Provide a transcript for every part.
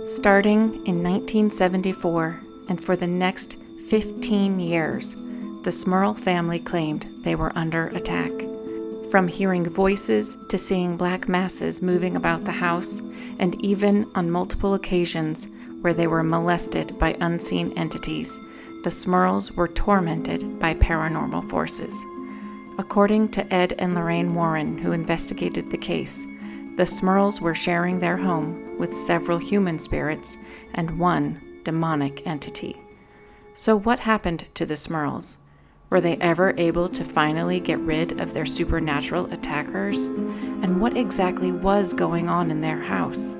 Starting in 1974 and for the next 15 years, the Smurl family claimed they were under attack. From hearing voices to seeing black masses moving about the house, and even on multiple occasions where they were molested by unseen entities, the Smurls were tormented by paranormal forces. According to Ed and Lorraine Warren, who investigated the case, the Smurls were sharing their home with several human spirits and one demonic entity. So what happened to the Smurls? Were they ever able to finally get rid of their supernatural attackers? And what exactly was going on in their house?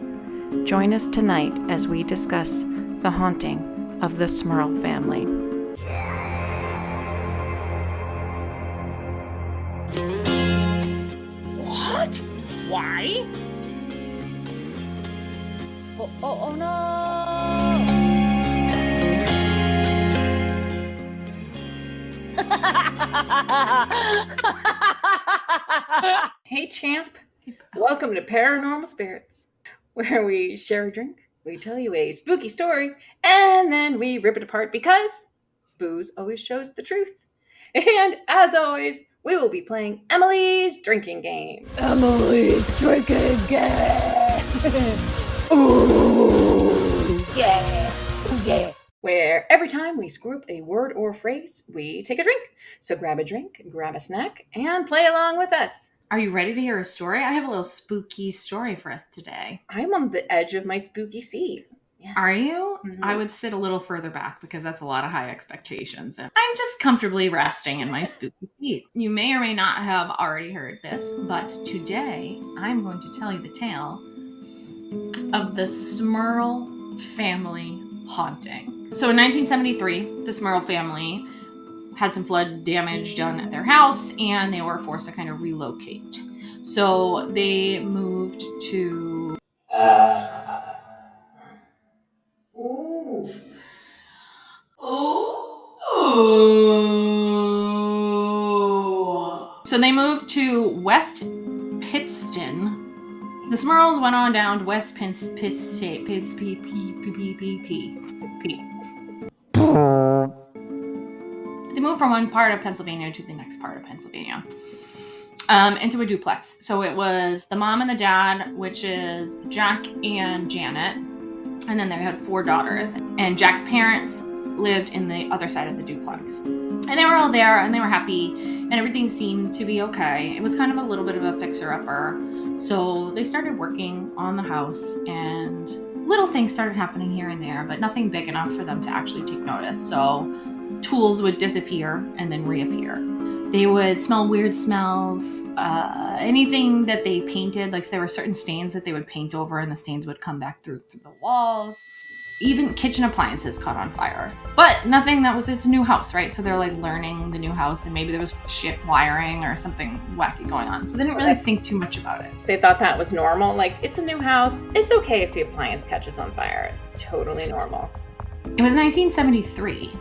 Join us tonight as we discuss the haunting of the Smurl family. What? Why? Oh no! Hey champ, welcome to Paranormal Spirits, where we share a drink, we tell you a spooky story, and then we rip it apart because booze always shows the truth. And as always, we will be playing Emily's drinking game. Emily's drinking game! Ooh, yeah! Yeah! Where every time we screw up a word or phrase, we take a drink. So grab a drink, grab a snack, and play along with us. Are you ready to hear a story? I have a little spooky story for us today. I'm on the edge of my spooky seat. Yes. Are you? Mm-hmm. I would sit a little further back because that's a lot of high expectations. And I'm just comfortably resting in my spooky seat. You may or may not have already heard this, but today I'm going to tell you the tale of the Smurl family haunting. So in 1973, the Smurl family had some flood damage done at their house and they were forced to kind of relocate. So they moved to... Ooh. So they moved to West Pittston. The Smurls went on down to West Pittston. They moved from one part of Pennsylvania to the next part of Pennsylvania, into a duplex. So it was the mom and the dad, which is Jack and Janet, and then they had 4 daughters. And Jack's parents lived in the other side of the duplex. And they were all there, and they were happy, and everything seemed to be okay. It was kind of a little bit of a fixer-upper. So they started working on the house, and little things started happening here and there, but nothing big enough for them to actually take notice. So tools would disappear and then reappear. They would smell weird smells. Anything that they painted, like there were certain stains that they would paint over and the stains would come back through the walls. Even kitchen appliances caught on fire. But nothing it's a new house, right? So they're like learning the new house and maybe there was shit wiring or something wacky going on. So they didn't really think too much about it. They thought that was normal. Like, it's a new house. It's okay if the appliance catches on fire. Totally normal. It was 1973.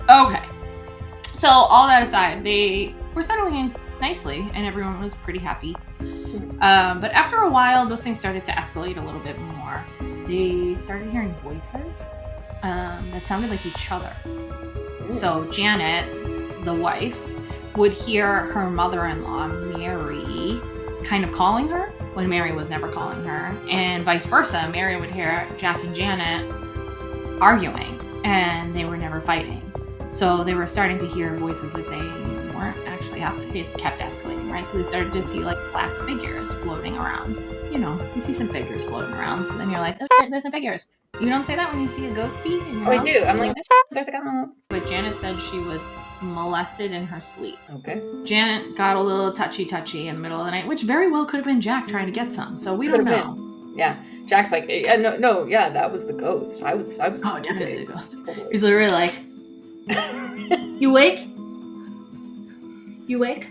Okay. So all that aside, they were settling in nicely and everyone was pretty happy. But after a while, those things started to escalate a little bit more. They started hearing voices that sounded like each other. So Janet, the wife, would hear her mother-in-law, Mary, kind of calling her when Mary was never calling her. And vice versa, Mary would hear Jack and Janet arguing and they were never fighting. So they were starting to hear voices that they weren't actually happening. It kept escalating, right? So they started to see like black figures floating around. You know, you see some figures floating around. So then you're like, oh shit, there's some figures. You don't say that when you see a ghostie in your house? I do. I'm like, there's a ghost. But Janet said she was molested in her sleep. Okay. Janet got a little touchy in the middle of the night, which very well could have been Jack trying to get some. So we don't know. Yeah. Jack's like, yeah, that was the ghost. I was. Oh, definitely the ghost. He's literally like, you awake? You awake?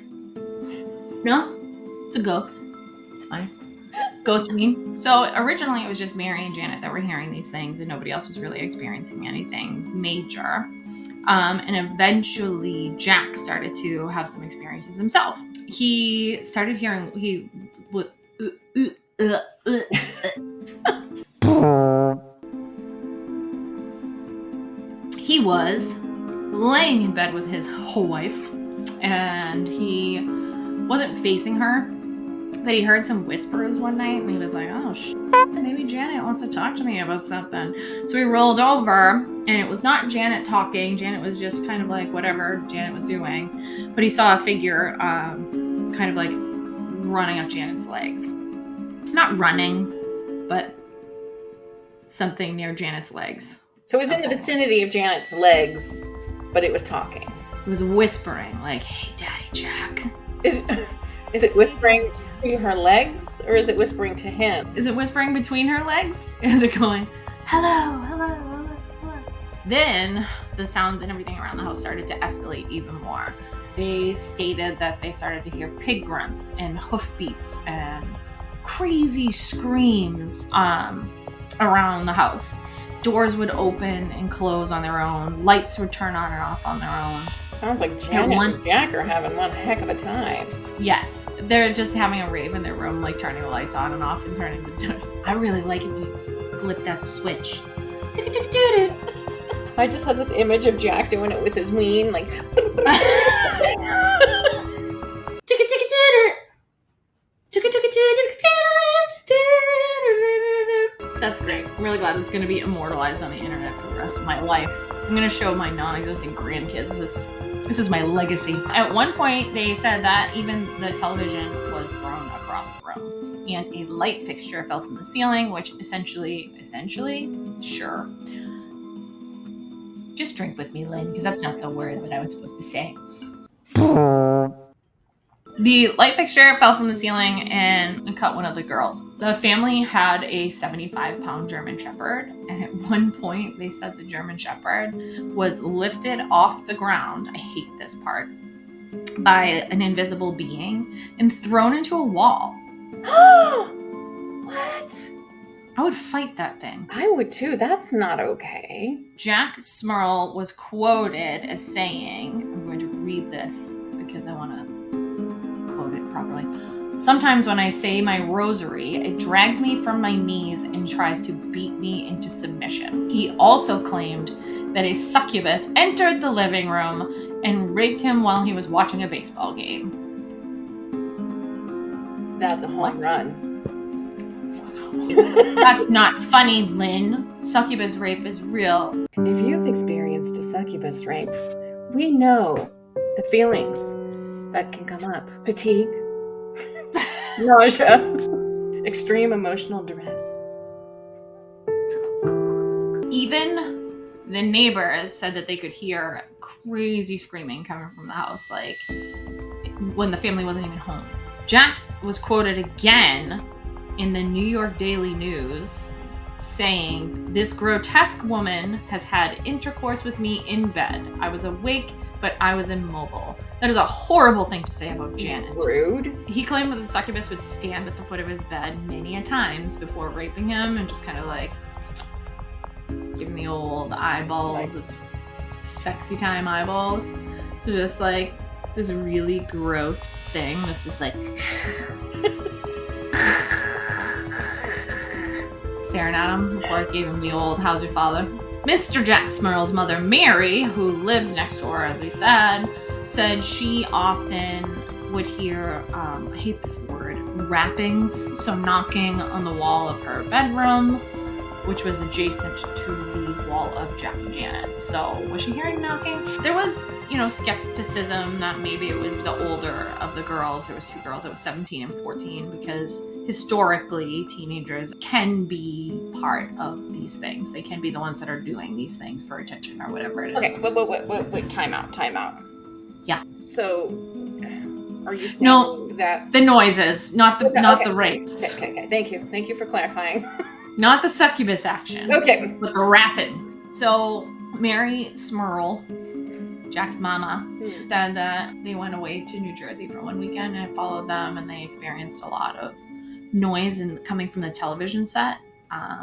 No? It's a ghost. It's fine. Ghost mean. So originally it was just Mary and Janet that were hearing these things and nobody else was really experiencing anything major. And eventually Jack started to have some experiences himself. He started hearing, he was laying in bed with his wife, and he wasn't facing her, but he heard some whispers one night, and he was like, oh shit, maybe Janet wants to talk to me about something. So he rolled over, and it was not Janet talking. Janet was just kind of like whatever Janet was doing, but he saw a figure kind of like running up Janet's legs. Not running, but something near Janet's legs. So it was in the vicinity of Janet's legs, but it was talking. It was whispering, like, hey, Daddy Jack. Is it whispering to her legs, or is it whispering to him? Is it whispering between her legs? Is it going, hello, hello, hello, hello? Then the sounds and everything around the house started to escalate even more. They stated that they started to hear pig grunts and hoofbeats and crazy screams around the house. Doors would open and close on their own. Lights would turn on and off on their own. Sounds like Janet and Jack are having one heck of a time. Yes, they're just having a rave in their room, like turning the lights on and off and turning the... I really like it when you flip that switch. I just had this image of Jack doing it with his ween, like... That's great. I'm really glad this is going to be immortalized on the internet for the rest of my life. I'm going to show my non-existent grandkids this. This is my legacy. At one point, they said that even the television was thrown across the room, and a light fixture fell from the ceiling, which essentially, sure. Just drink with me, Lynn, because that's not the word that I was supposed to say. The light fixture fell from the ceiling and cut one of the girls. The family had a 75-pound German Shepherd, and at one point they said the German Shepherd was lifted off the ground, I hate this part, by an invisible being and thrown into a wall. What? I would fight that thing. I would too. That's not okay. Jack Smurl was quoted as saying, I'm going to read this because I want to quote it properly. Sometimes when I say my rosary, it drags me from my knees and tries to beat me into submission. He also claimed that a succubus entered the living room and raped him while he was watching a baseball game. That's a home run. Wow. That's not funny, Lynn. Succubus rape is real. If you've experienced a succubus rape, we know the feelings that can come up. Fatigue, nausea, extreme emotional duress. Even the neighbors said that they could hear crazy screaming coming from the house, like when the family wasn't even home. Jack was quoted again in the New York Daily News saying, "This grotesque woman has had intercourse with me in bed. I was awake, but I was immobile." That is a horrible thing to say about Janet. Rude. He claimed that the succubus would stand at the foot of his bed many a times before raping him and just kind of like give him the old eyeballs, of sexy time eyeballs. Just like this really gross thing that's just like staring at him before I gave him the old "how's your father?" Mr. Jack Smurl's mother, Mary, who lived next door, as we said she often would hear, I hate this word, rappings, so knocking on the wall of her bedroom, which was adjacent to the wall of Jack and Janet's. So was she hearing knocking? There was, skepticism that maybe it was the older of the girls. There was two girls that was 17 and 14, because historically teenagers can be part of these things. They can be the ones that are doing these things for attention or whatever it is. Okay, wait, time out. Yeah. So, are you saying that the noises, not the rapes. Okay. Thank you for clarifying. Not the succubus action. Okay. But the rapping. So Mary Smurl, Jack's mama, said that they went away to New Jersey for one weekend and it followed them, and they experienced a lot of noise coming from the television set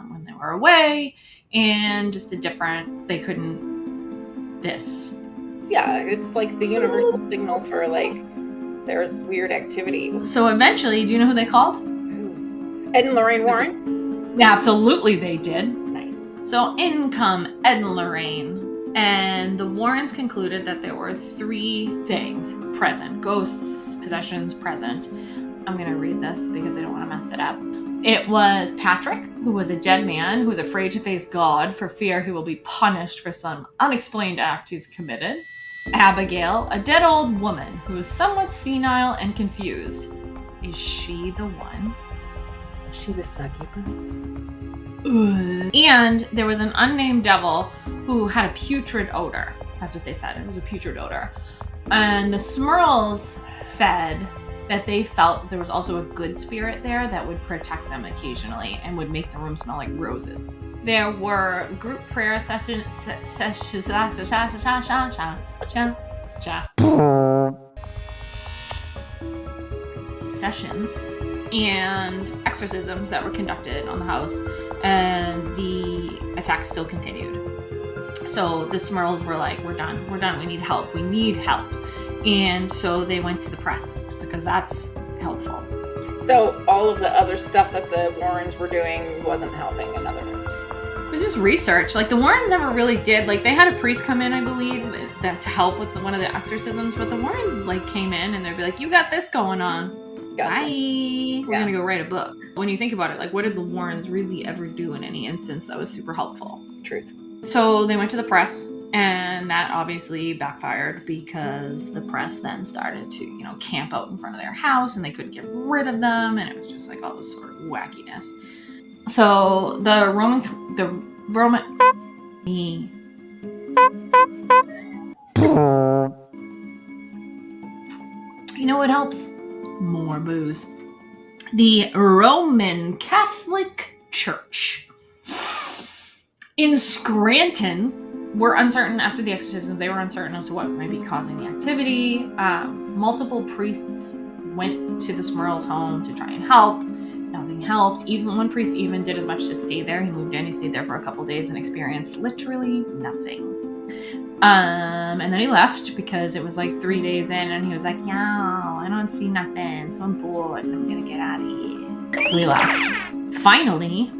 when they were away, and just they couldn't this. Yeah, it's like the universal signal for like there's weird activity. So eventually, do you know who they called? Who? Ed and Lorraine Warren? Yeah, absolutely they did. Nice. So in come Ed and Lorraine, and the Warrens concluded that there were 3 things present. Ghosts, possessions present. I'm going to read this because I don't want to mess it up. It was Patrick, who was a dead man who was afraid to face God for fear he will be punished for some unexplained act he's committed. Abigail, a dead old woman who is somewhat senile and confused. Is she the one? Is she the succubus? And there was an unnamed devil who had a putrid odor. That's what they said. It was a putrid odor. And the Smurls said that they felt there was also a good spirit there that would protect them occasionally and would make the room smell like roses. There were group prayer sessions and exorcisms that were conducted on the house, and the attacks still continued. So the Smurls were like, we're done, we need help. And so they went to the press because that's helpful. So all of the other stuff that the Warrens were doing wasn't helping, in other words. It was just research. Like the Warrens never really did. Like they had a priest come in, I believe, that to help with one of the exorcisms. But the Warrens like came in and they'd be like, "You got this going on. Gotcha. Bye. We're gonna go write a book." When you think about it, like what did the Warrens really ever do in any instance that was super helpful? Truth. So they went to the press, and that obviously backfired because the press then started to, camp out in front of their house, and they couldn't get rid of them, and it was just like all this sort of wackiness. So the Roman, you know what helps? More booze. The Roman Catholic Church in Scranton were uncertain after the exorcism. They were uncertain as to what might be causing the activity. Multiple priests went to the Smurls' home to try and help. Nothing helped. Even one priest even did as much to stay there. He moved in. He stayed there for a couple days and experienced literally nothing. And then he left because it was like 3 days in, and he was like, "No, I don't see nothing, so I'm bored and I'm gonna get out of here." So he left. Finally,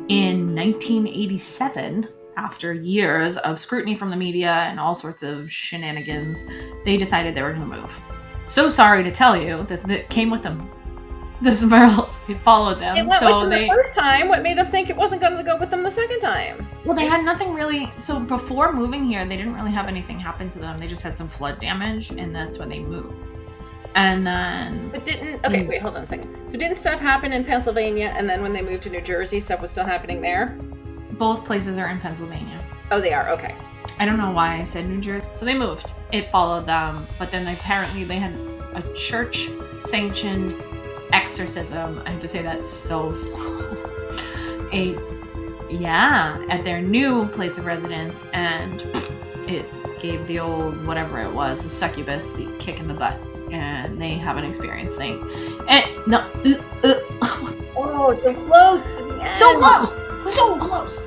in 1987, after years of scrutiny from the media and all sorts of shenanigans, they decided they were going to move. So sorry to tell you that came with them. The Smurls, they followed them. It went with them the first time. What made them think it wasn't going to go with them the second time? Well, they had nothing really. So before moving here, they didn't really have anything happen to them. They just had some flood damage, and that's when they moved. And then... But didn't... Okay, wait, hold on a second. So didn't stuff happen in Pennsylvania, and then when they moved to New Jersey, stuff was still happening there? Both places are in Pennsylvania. Oh, they are? Okay. I don't know why I said New Jersey. So they moved. It followed them, but then apparently they had a church-sanctioned exorcism. I have to say that so slow. At their new place of residence, and it gave the old, whatever it was, the succubus, the kick in the butt. And they haven't experienced thing. Oh, so close to the end. So close.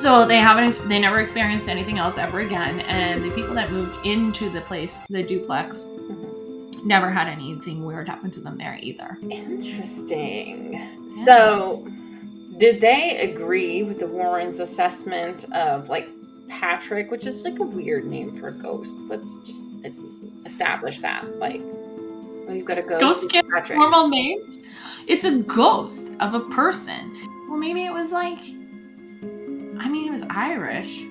So they never experienced anything else ever again. And the people that moved into the place, the duplex, never had anything weird happen to them there either. Interesting. Yeah. So did they agree with the Warrens' assessment of like Patrick, which is like a weird name for a ghost? Let's just establish that. Like, well, you've got a ghost. Ghosts get Patrick. Normal names. It's a ghost of a person. Well, maybe it was like, it was Irish.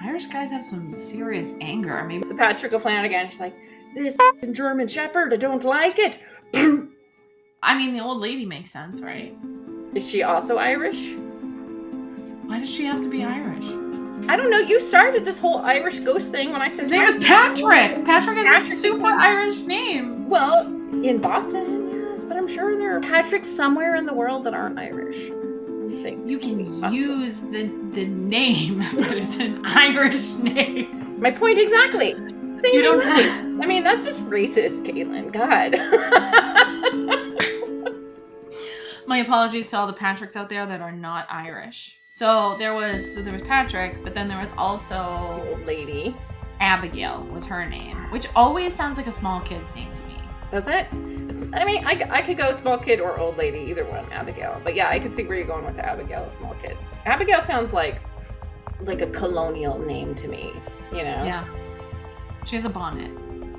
Irish guys have some serious anger. Maybe. So Patrick O'Flanagan, she's like, "This German Shepherd, I don't like it." The old lady makes sense, right? Is she also Irish? Why does she have to be Irish? I don't know. You started this whole Irish ghost thing when I said his name is Patrick. Patrick is a super Irish name. Well, in Boston, yes, but I'm sure there are Patricks somewhere in the world that aren't Irish. You can use the name, but it's an Irish name. My point exactly. You don't have... that's just racist, Caitlin. God. My apologies to all the Patricks out there that are not Irish. So there was Patrick, but then there was also Old lady. Abigail was her name, which always sounds like a small kid's name to me. Does it? I could go small kid or old lady, either one, Abigail. But yeah, I could see where you're going with Abigail, a small kid. Abigail sounds like a colonial name to me, you know? Yeah. She has a bonnet.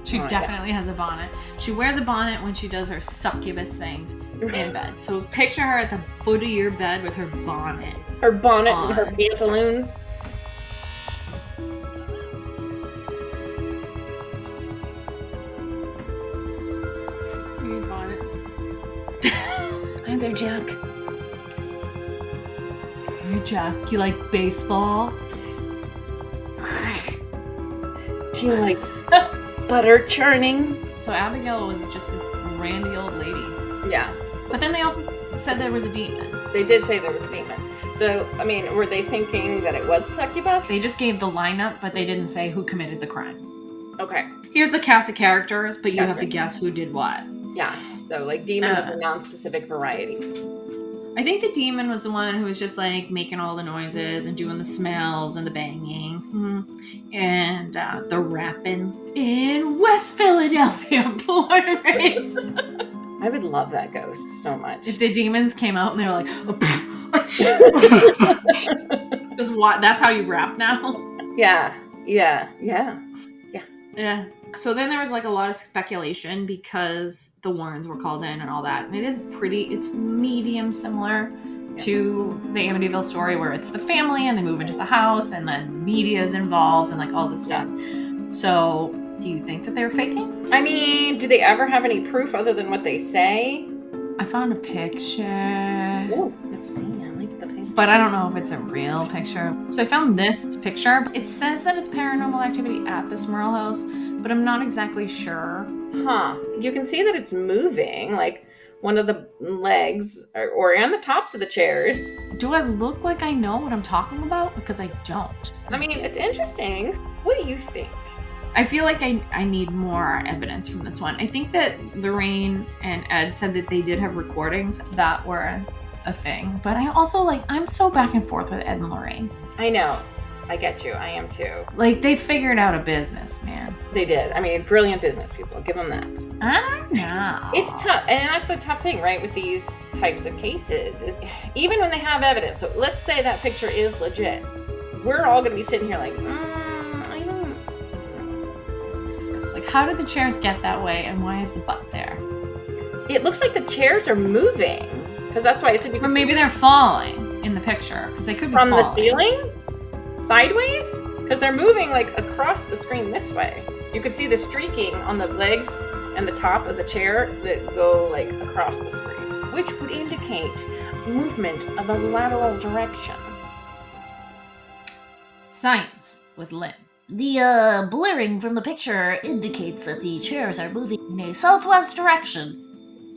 She definitely has a bonnet. She wears a bonnet when she does her succubus things in bed. So picture her at the foot of your bed with her bonnet. Her bonnet on. and her pantaloons. You need bonnets. Hi there, Jack. Hey, Jack, you like baseball? Do you like butter churning? So Abigail was just a randy old lady. Yeah. But then they also said there was a demon. They did say there was a demon. So, I mean, were they thinking that it was a succubus? They just gave the lineup, but they didn't say who committed the crime. Okay. Here's the cast of characters, but you have to guess who did what. Yeah. So, like, demon of a non-specific variety. I think the demon was the one who was just like making all the noises and doing the smells and the banging and the rapping in West Philadelphia, born and raised. I would love that ghost so much. If the demons came out and they were like, that's how you rap now. Yeah. So then there was like a lot of speculation because the Warrens were called in and all that. And it's medium similar to the Amityville story where it's the family and they move into the house and then media is involved and like all this stuff. So do you think that they were faking? I mean, do they ever have any proof other than what they say? I found a picture. Oh, let's see. I like the picture. But I don't know if it's a real picture. So I found this picture. It says that it's paranormal activity at the Smurl house, but I'm not exactly sure. Huh. You can see that it's moving, like one of the legs or on the tops of the chairs. Do I look like I know what I'm talking about? Because I don't. I mean, it's interesting. What do you think? I feel like I need more evidence from this one. I think that Lorraine and Ed said that they did have recordings that were a thing. But I also, I'm so back and forth with Ed and Lorraine. I know. I get you. I am too. They figured out a business, man. They did. I mean, brilliant business people. Give them that. I don't know. It's tough. And that's the tough thing, right, with these types of cases is even when they have evidence. So let's say that picture is legit. We're all going to be sitting here like, I don't. How did the chairs get that way and why is the butt there? It looks like the chairs are moving. Because that's why I said Or maybe they're falling in the picture. Because they could be from falling. the ceiling? Sideways? Because they're moving across the screen this way. You could see the streaking on the legs and the top of the chair that go across the screen, which would indicate movement of a lateral direction. Science with Lynn. The blaring from the picture indicates that the chairs are moving in a southwest direction.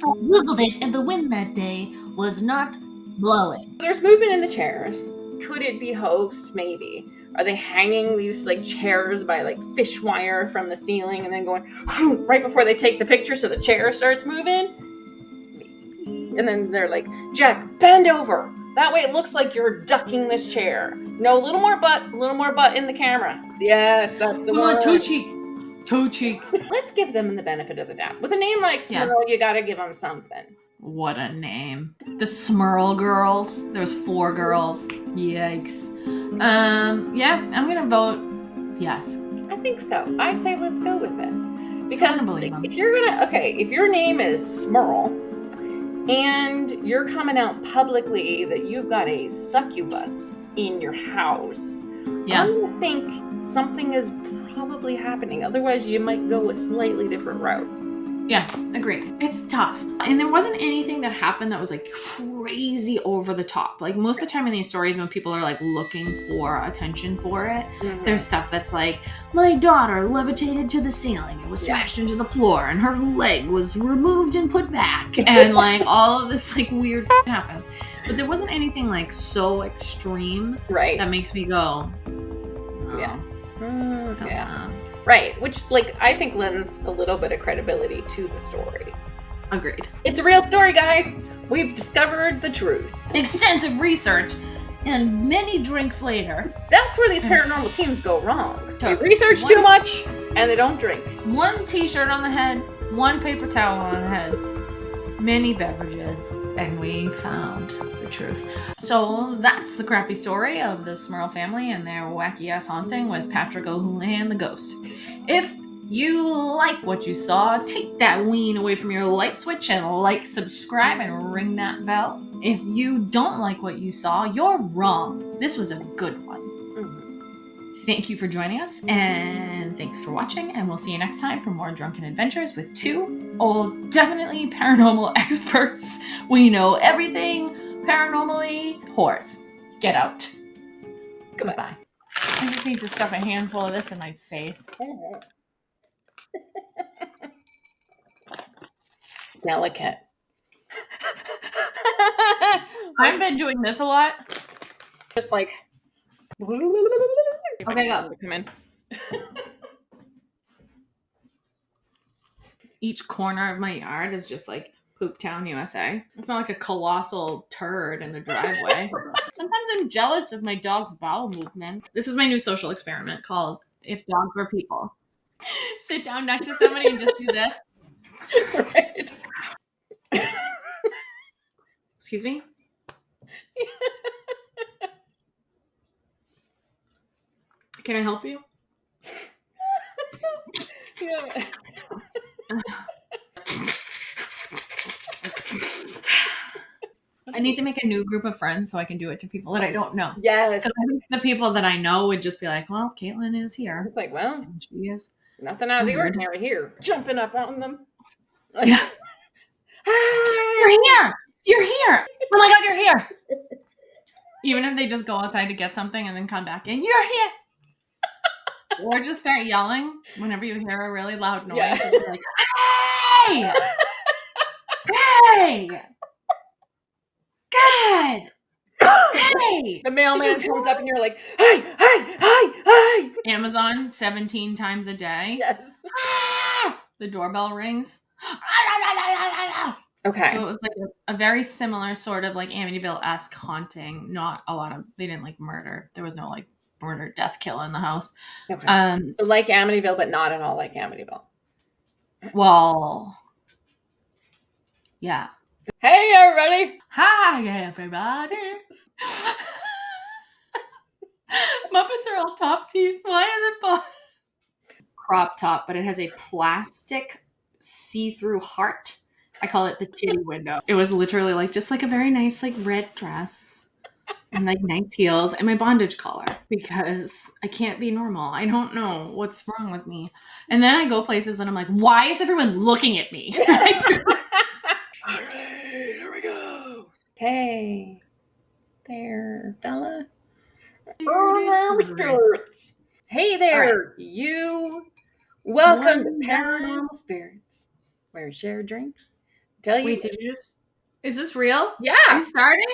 I googled it, and the wind that day was not blowing. There's movement in the chairs. Could it be hoaxed? Maybe. Are they hanging these chairs by fish wire from the ceiling and then going right before they take the picture so the chair starts moving? Maybe. And then they're like, Jack, bend over. That way it looks like you're ducking this chair. No, a little more butt in the camera. Yes, that's the one. Toe cheeks. Toe cheeks. Let's give them the benefit of the doubt. With a name like Smurl, you gotta give them something. What a name. The Smurl girls. There's 4 girls. Yikes. Yeah, I'm gonna vote yes. I think so. I say let's go with it. Because if your name is Smurl and you're coming out publicly that you've got a succubus in your house, yeah, I'm gonna think something is probably happening. Otherwise, you might go a slightly different route. Yeah, agreed. It's tough. And there wasn't anything that happened that was crazy over the top. Most of the time in these stories when people are looking for attention for it, there's stuff that's my daughter levitated to the ceiling and was smashed into the floor and her leg was removed and put back and all of this weird happens. But there wasn't anything so extreme that makes me go, oh, yeah. Come on. Right, which I think lends a little bit of credibility to the story. Agreed. It's a real story, guys. We've discovered the truth. Extensive research And many drinks later, That's where these paranormal teams go wrong. They Took research one- too much and they don't drink. one t-shirt on the head, one paper towel on the head, many beverages, and we found the truth. So that's the crappy story of the Smurl family and their wacky ass haunting with Patrick O'Houlihan the ghost. If you like what you saw, take that ween away from your light switch and like, subscribe, and ring that bell. If you don't like what you saw, you're wrong. This was a good one. Thank you for joining us, and thanks for watching, and we'll see you next time for more drunken adventures with two old, definitely paranormal experts. We know everything paranormally. Whores, get out. Goodbye. I just need to stuff a handful of this in my face. Delicate. I've been doing this a lot. Just like. Okay, go. Come in. Each corner of my yard is just like Poop Town, USA. It's not like a colossal turd in the driveway. Sometimes I'm jealous of my dog's bowel movements. This is my new social experiment called If Dogs Were People. Sit down next to somebody and just do this. Right. Excuse me? Can I help you? Yeah. I need to make a new group of friends so I can do it to people that I don't know. Yes. Because I think the people that I know would just be like, well, Caitlin is here. It's like, well, And she is. nothing out of the Weird. ordinary here. Jumping up on them. Like, Yeah. You're here! You're here! Oh my god, you're here! Even if they just go outside to get something and then come back in, you're here! Or just start yelling whenever you hear a really loud noise. Yeah. Just be like, hey! Hey! God! Hey! The mailman Did you comes up and you're like, hey, hey, hey, hey. Amazon 17 times a day. Yes. The doorbell rings. Okay. So it was like a very similar sort of like Amityville-esque haunting. Not a lot of, they didn't like murder. There was no like murder, death, kill in the house. Okay. So like Amityville, but not at all like Amityville. Well, yeah. Hey, everybody. Hi, everybody. Muppets are all top teeth. Why is it crop top? But it has a plastic see-through heart. I call it the titty window. It was literally like just like a very nice like red dress and like nice heels and my bondage collar because I can't be normal. I don't know what's wrong with me. And then I go places and I'm like, why is everyone looking at me? All right, here we go. Hey there, fella. Spirits. Hey there, you. Welcome to Paranormal Spirits, where we share a drink. Tell you. Wait, did you just... Is this real? Yeah. Are you starting?